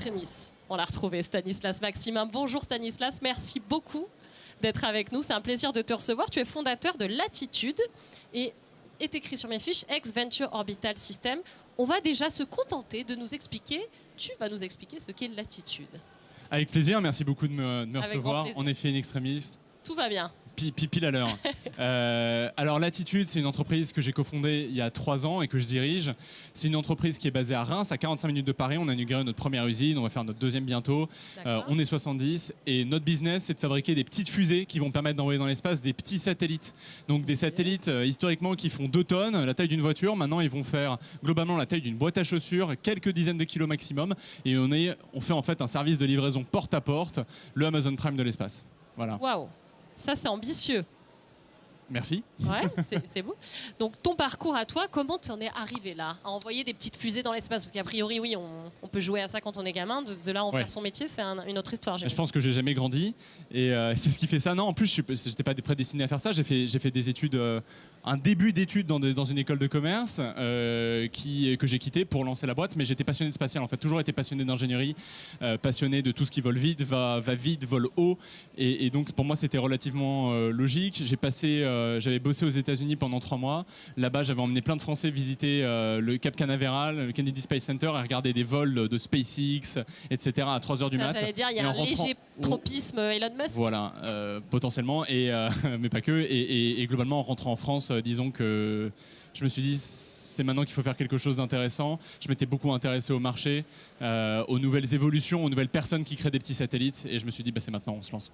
extremis. On l'a retrouvé, Stanislas Maximin. Bonjour Stanislas, merci beaucoup d'être avec nous. C'est un plaisir de te recevoir. Tu es fondateur de Latitude et est écrit sur mes fiches Ex-Venture Orbital System. On va déjà se contenter de nous expliquer, tu vas nous expliquer ce qu'est Latitude. Avec plaisir, merci beaucoup de me recevoir. En effet, une extrémiste. Tout va bien. Pile à l'heure. Alors Latitude, c'est une entreprise que j'ai cofondée il y a 3 ans et que je dirige. C'est une entreprise qui est basée à Reims, à 45 minutes de Paris. On a inauguré notre première usine, on va faire notre deuxième bientôt. On est 70 et notre business, c'est de fabriquer des petites fusées qui vont permettre d'envoyer dans l'espace des petits satellites. Donc des satellites historiquement qui font 2 tonnes, la taille d'une voiture. Maintenant, ils vont faire globalement la taille d'une boîte à chaussures, quelques dizaines de kilos maximum. Et on fait en fait un service de livraison porte à porte, le Amazon Prime de l'espace. Voilà. Waouh! Ça, c'est ambitieux. Merci. Ouais, c'est beau. Donc, ton parcours à toi, comment tu en es arrivé là, à envoyer des petites fusées dans l'espace? Parce qu'a priori, oui, on peut jouer à ça quand on est gamin. De là, en faire son métier, c'est une autre histoire. Je pense que j'ai jamais grandi et c'est ce qui fait ça. Non, en plus, je n'étais pas prédestiné à faire ça. J'ai fait des études, un début d'études dans une école de commerce que j'ai quitté pour lancer la boîte. Mais j'étais passionné de spatial. En fait, toujours été passionné d'ingénierie, passionné de tout ce qui vole vite, va vite, vole haut. Et donc, pour moi, c'était relativement logique. J'avais bossé aux États-Unis pendant 3 mois. Là-bas, j'avais emmené plein de Français visiter le Cap Canaveral, le Kennedy Space Center, et regarder des vols de SpaceX, etc. à 3 h du mat. J'allais dire, il y a un léger tropisme Elon Musk. Voilà, potentiellement, mais pas que. Et globalement, en rentrant en France, disons que je me suis dit, c'est maintenant qu'il faut faire quelque chose d'intéressant. Je m'étais beaucoup intéressé au marché, aux nouvelles évolutions, aux nouvelles personnes qui créent des petits satellites. Et je me suis dit, c'est maintenant, on se lance.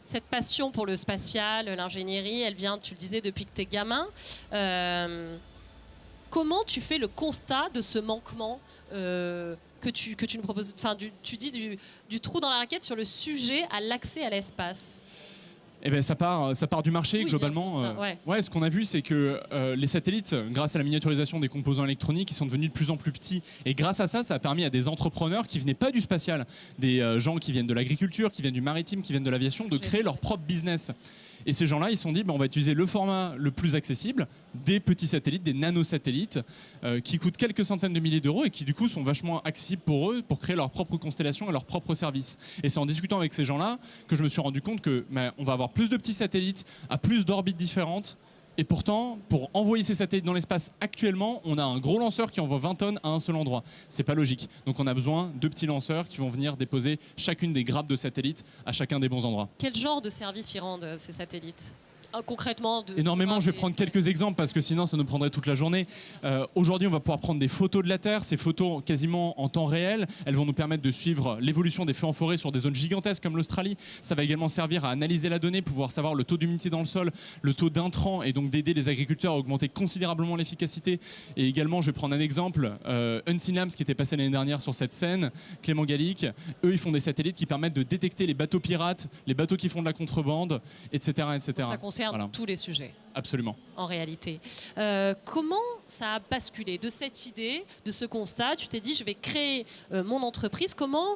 Cette passion pour le spatial, l'ingénierie, elle vient, tu le disais, depuis que tu es gamin. Comment tu fais le constat de ce manquement que tu nous proposes, enfin, tu dis du trou dans la raquette sur le sujet à l'accès à l'espace? Eh ben, ça part du marché, globalement. Ce qu'on a vu, c'est que les satellites, grâce à la miniaturisation des composants électroniques, ils sont devenus de plus en plus petits. Et grâce à ça, ça a permis à des entrepreneurs qui venaient pas du spatial, des gens qui viennent de l'agriculture, qui viennent du maritime, qui viennent de l'aviation, de créer leur propre business. Et ces gens-là, ils se sont dit, on va utiliser le format le plus accessible, des petits satellites, des nanosatellites, qui coûtent quelques centaines de milliers d'euros et qui du coup sont vachement accessibles pour eux, pour créer leur propre constellation et leur propre service. Et c'est en discutant avec ces gens-là que je me suis rendu compte que on va avoir plus de petits satellites à plus d'orbites différentes. Et pourtant, pour envoyer ces satellites dans l'espace actuellement, on a un gros lanceur qui envoie 20 tonnes à un seul endroit. C'est pas logique. Donc on a besoin de petits lanceurs qui vont venir déposer chacune des grappes de satellites à chacun des bons endroits. Quel genre de service y rendent ces satellites ? Concrètement énormément, je vais prendre quelques exemples parce que sinon ça nous prendrait toute la journée. Aujourd'hui, on va pouvoir prendre des photos de la Terre, ces photos quasiment en temps réel. Elles vont nous permettre de suivre l'évolution des feux en forêt sur des zones gigantesques comme l'Australie. Ça va également servir à analyser la donnée, pouvoir savoir le taux d'humidité dans le sol, le taux d'intrants et donc d'aider les agriculteurs à augmenter considérablement l'efficacité. Et également, je vais prendre un exemple, Unseen Labs qui était passé l'année dernière sur cette scène, Clément Gallic, eux ils font des satellites qui permettent de détecter les bateaux pirates, les bateaux qui font de la contrebande, etc. etc. Ça concerne tous les sujets. Absolument. En réalité. Comment ça a basculé de cette idée, de ce constat? Tu t'es dit, je vais créer mon entreprise. Comment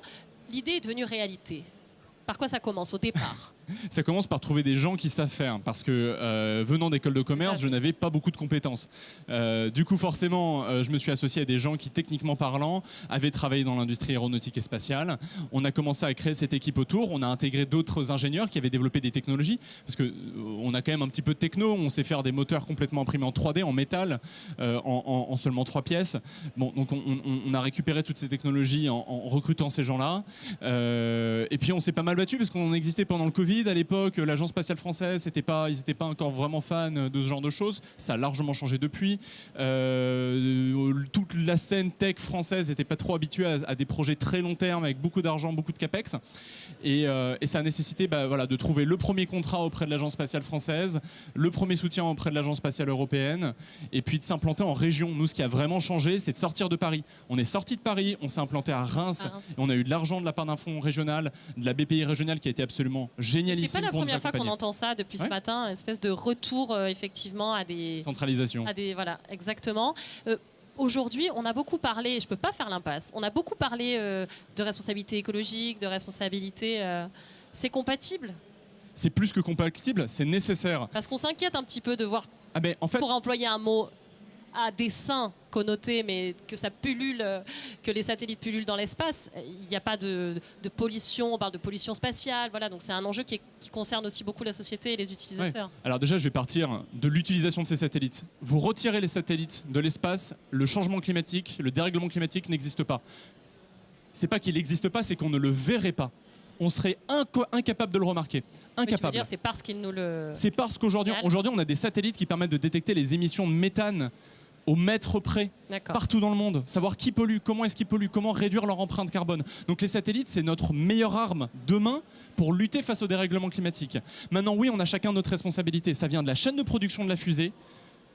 l'idée est devenue réalité? Par quoi ça commence au départ? Ça commence par trouver des gens qui savent faire, parce que venant d'école de commerce, je n'avais pas beaucoup de compétences. Du coup, forcément, je me suis associé à des gens qui, techniquement parlant, avaient travaillé dans l'industrie aéronautique et spatiale. On a commencé à créer cette équipe autour. On a intégré d'autres ingénieurs qui avaient développé des technologies, parce que on a quand même un petit peu de techno. On sait faire des moteurs complètement imprimés en 3D, en métal, en seulement 3 pièces. Bon, donc on a récupéré toutes ces technologies en recrutant ces gens-là. Et puis on s'est pas mal battu parce qu'on existait pendant le Covid. À l'époque, l'Agence spatiale française, ils n'étaient pas encore vraiment fans de ce genre de choses. Ça a largement changé depuis. Toute la scène tech française n'était pas trop habituée à des projets très long terme avec beaucoup d'argent, beaucoup de capex. Et ça a nécessité de trouver le premier contrat auprès de l'Agence spatiale française, le premier soutien auprès de l'Agence spatiale européenne, et puis de s'implanter en région. Nous, ce qui a vraiment changé, c'est de sortir de Paris. On est sorti de Paris, on s'est implanté à Reims, et on a eu de l'argent de la part d'un fonds régional, de la BPI régionale qui a été absolument génialissime. C'est pas la première fois qu'on entend ça depuis ce matin, une espèce de retour effectivement à des... Centralisation. Voilà, exactement. Aujourd'hui, on a beaucoup parlé, je ne peux pas faire l'impasse, on a beaucoup parlé de responsabilité écologique, de responsabilité... c'est compatible? C'est plus que compatible, c'est nécessaire. Parce qu'on s'inquiète un petit peu de voir, en fait, pour employer un mot à dessein connoté, mais que ça pullule, que les satellites pullulent dans l'espace, il n'y a pas de pollution, on parle de pollution spatiale, voilà, donc c'est un enjeu qui concerne aussi beaucoup la société et les utilisateurs. Ouais. Alors déjà, je vais partir de l'utilisation de ces satellites. Vous retirez les satellites de l'espace, le changement climatique, le dérèglement climatique n'existe pas. C'est pas qu'il n'existe pas, c'est qu'on ne le verrait pas. On serait incapable de le remarquer. Incapable. Tu veux dire, c'est parce qu'ils nous le... C'est parce qu'aujourd'hui, on a des satellites qui permettent de détecter les émissions de méthane au mètre près, partout dans le monde. Savoir qui pollue, comment est-ce qu'ils polluent, comment réduire leur empreinte carbone. Donc les satellites, c'est notre meilleure arme demain pour lutter face au dérèglement climatique. Maintenant, oui, on a chacun notre responsabilité. Ça vient de la chaîne de production de la fusée,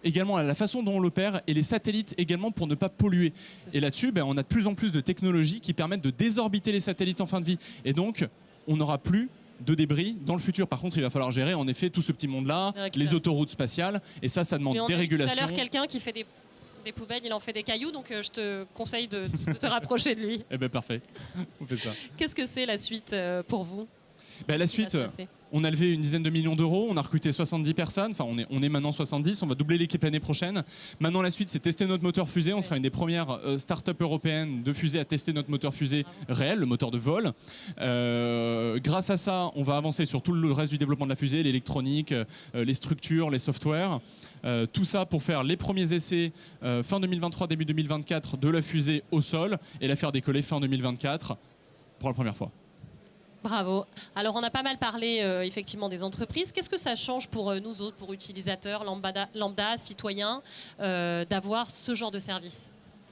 également à la façon dont on l'opère, et les satellites également pour ne pas polluer. Et là-dessus, on a de plus en plus de technologies qui permettent de désorbiter les satellites en fin de vie. Et donc, on n'aura plus de débris dans le futur. Par contre, il va falloir gérer en effet tout ce petit monde-là, les autoroutes spatiales, et ça demande des régulations. Tout à l'heure, quelqu'un qui fait des poubelles, il en fait des cailloux, donc je te conseille de te rapprocher de lui. Eh bien, parfait. On fait ça. Qu'est-ce que c'est la suite pour vous? La suite, on a levé une dizaine de millions d'euros, on a recruté 70 personnes, enfin on est maintenant 70, on va doubler l'équipe l'année prochaine. Maintenant la suite, c'est tester notre moteur fusée, on sera une des premières startups européennes de fusée à tester notre moteur fusée réel, le moteur de vol. Grâce à ça, on va avancer sur tout le reste du développement de la fusée, l'électronique, les structures, les softwares. Tout ça pour faire les premiers essais fin 2023, début 2024 de la fusée au sol et la faire décoller fin 2024 pour la première fois. Bravo. Alors, on a pas mal parlé effectivement des entreprises. Qu'est-ce que ça change pour nous autres, pour utilisateurs, lambda citoyens, d'avoir ce genre de service?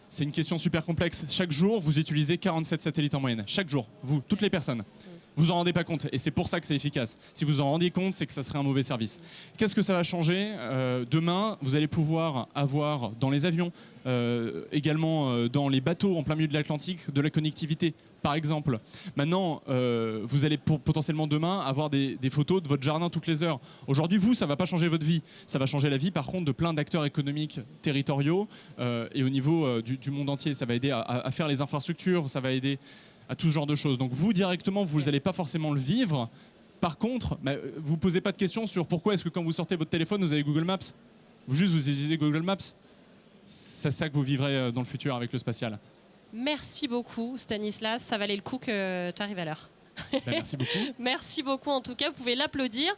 C'est une question super complexe. Chaque jour, vous utilisez 47 satellites en moyenne. Chaque jour, vous, toutes les personnes. Vous en rendez pas compte et c'est pour ça que c'est efficace. Si vous en rendiez compte, c'est que ça serait un mauvais service. Qu'est-ce que ça va changer? Demain, vous allez pouvoir avoir dans les avions, également dans les bateaux en plein milieu de l'Atlantique, de la connectivité. Par exemple, maintenant, vous allez potentiellement demain avoir des photos de votre jardin toutes les heures. Aujourd'hui, vous, ça ne va pas changer votre vie. Ça va changer la vie, par contre, de plein d'acteurs économiques territoriaux et au niveau du monde entier. Ça va aider à faire les infrastructures, ça va aider à tout ce genre de choses. Donc vous, directement, vous n'allez pas forcément le vivre. Par contre, vous ne posez pas de questions sur pourquoi est-ce que quand vous sortez votre téléphone, vous avez Google Maps. Vous utilisez Google Maps. C'est ça que vous vivrez dans le futur avec le spatial. Merci beaucoup Stanislas, ça valait le coup que tu arrives à l'heure. Merci beaucoup. Merci beaucoup en tout cas, vous pouvez l'applaudir.